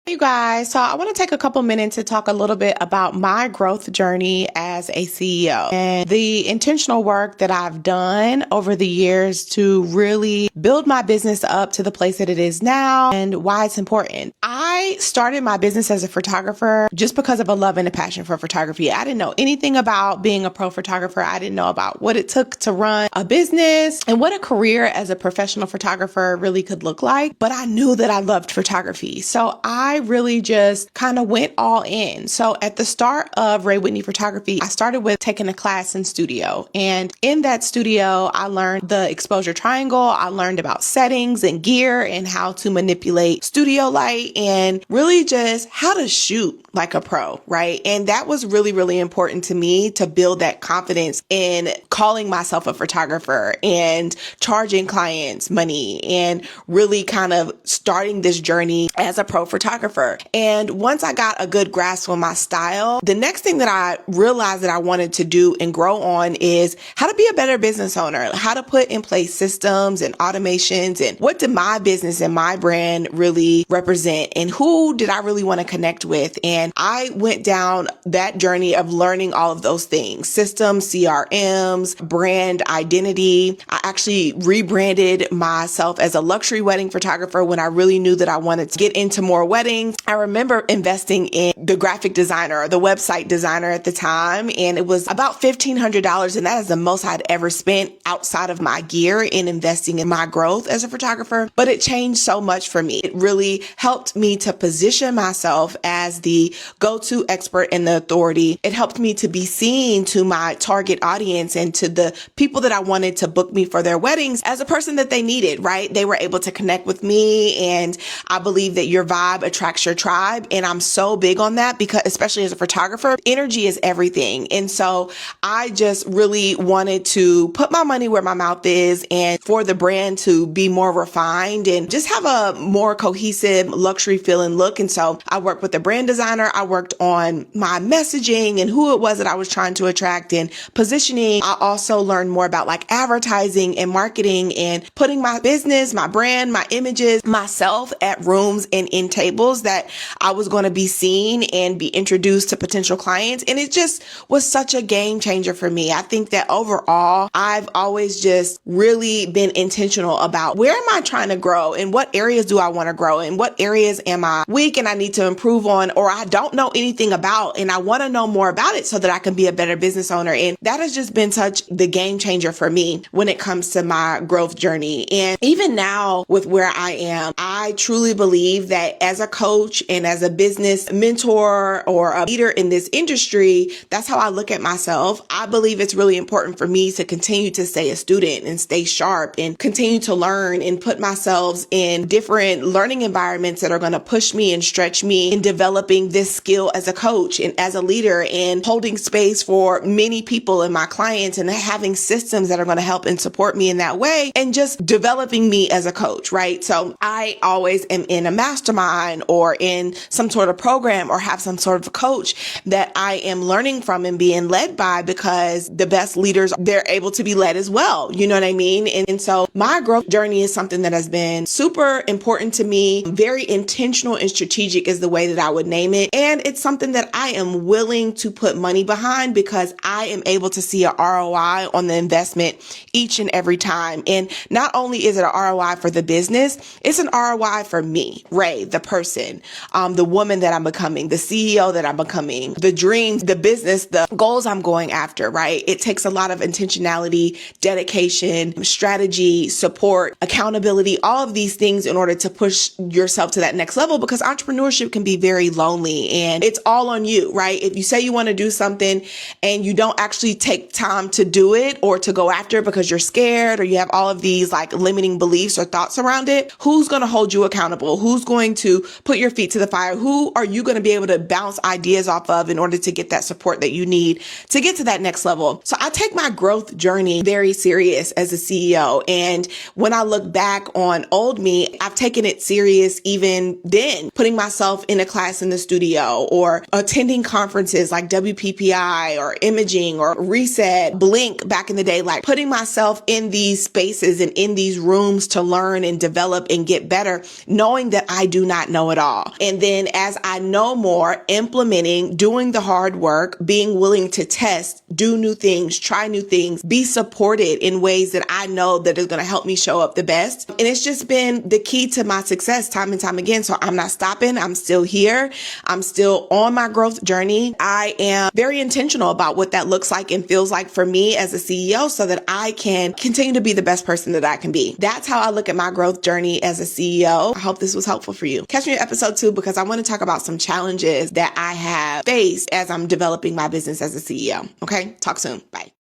You guys, so I want to take a couple minutes to talk a little bit about my growth journey as a CEO and the intentional work that I've done over the years to really build my business up to the place that it is now and why it's important. I started my business as a photographer just because of a love and a passion for photography. I didn't know anything about being a pro photographer. I didn't know about what it took to run a business and what a career as a professional photographer really could look like, but I knew that I loved photography. So I really just kind of went all in. So at the start of Ray Whitney Photography, I started with taking a class in studio. And in that studio, I learned the exposure triangle. I learned about settings and gear and how to manipulate studio light and really just how to shoot like a pro, right? And that was really, really important to me to build that confidence in calling myself a photographer and charging clients money and really kind of starting this journey as a pro photographer. And once I got a good grasp on my style, the next thing that I realized that I wanted to do and grow on is how to be a better business owner, how to put in place systems and automations, and what did my business and my brand really represent, and who did I really want to connect with. And I went down that journey of learning all of those things: systems, CRMs, brand identity. I actually rebranded myself as a luxury wedding photographer when I really knew that I wanted to get into more weddings. I remember investing in the graphic designer or the website designer at the time, and it was about $1,500. And that is the most I'd ever spent outside of my gear in investing in my growth as a photographer. But it changed so much for me. It really helped me to position myself as the go-to expert and the authority. It helped me to be seen to my target audience and to the people that I wanted to book me for their weddings as a person that they needed, right? They were able to connect with me, and I believe that your vibe attracts your tribe. And I'm so big on that because, especially as a photographer, energy is everything. And so I just really wanted to put my money where my mouth is and for the brand to be more refined and just have a more cohesive luxury feel and look. And so I worked with a brand designer. I worked on my messaging and who it was that I was trying to attract and positioning. I also learned more about like advertising and marketing and putting my business, my brand, my images, myself at rooms and in tables that I was going to be seen and be introduced to potential clients. And it just was such a game changer for me. I think that overall, I've always just really been intentional about where am I trying to grow and what areas do I want to grow and what areas am I weak and I need to improve on, or I don't know anything about and I want to know more about it so that I can be a better business owner. And that has just been such the game changer for me when it comes to my growth journey. And even now with where I am, I truly believe that as a coach and as a business mentor or a leader in this industry, that's how I look at myself. I believe it's really important for me to continue to stay a student and stay sharp and continue to learn and put myself in different learning environments that are going to push me and stretch me in developing this skill as a coach and as a leader and holding space for many people and my clients and having systems that are going to help and support me in that way and just developing me as a coach, right? So I always am in a mastermind or in some sort of program or have some sort of coach that I am learning from and being led by, because the best leaders, they're able to be led as well. You know what I mean? And so my growth journey is something that has been super important to me. Very intentional and strategic is the way that I would name it. And it's something that I am willing to put money behind because I am able to see a ROI on the investment each and every time. And not only is it an ROI for the business, it's an ROI for me, Ray, the person, the woman that I'm becoming, the CEO that I'm becoming, the dreams, the business, the goals I'm going after, right? It takes a lot of intentionality, dedication, strategy, support, accountability, all of these things in order to push yourself to that next level, because entrepreneurship can be very lonely and it's all on you, right? If you say you want to do something and you don't actually take time to do it or to go after it because you're scared or you have all of these like limiting beliefs or thoughts around it, who's going to hold you accountable? Who's going to put your feet to the fire? Who are you going to be able to bounce ideas off of in order to get that support that you need to get to that next level? So I take my growth journey very serious as a CEO. And when I look back on old me, I've taken it serious even then, putting myself in a class class in the studio, or attending conferences like WPPI or Imaging or Reset, Blink back in the day, like putting myself in these spaces and in these rooms to learn and develop and get better, knowing that I do not know it all. And then as I know more, implementing, doing the hard work, being willing to test, do new things, try new things, be supported in ways that I know that is going to help me show up the best. And it's just been the key to my success time and time again. So I'm not stopping. I'm still here. I'm still on my growth journey. I am very intentional about what that looks like and feels like for me as a CEO so that I can continue to be the best person that I can be. That's how I look at my growth journey as a CEO. I hope this was helpful for you. Catch me in episode 2 because I want to talk about some challenges that I have faced as I'm developing my business as a CEO. Okay, talk soon. Bye.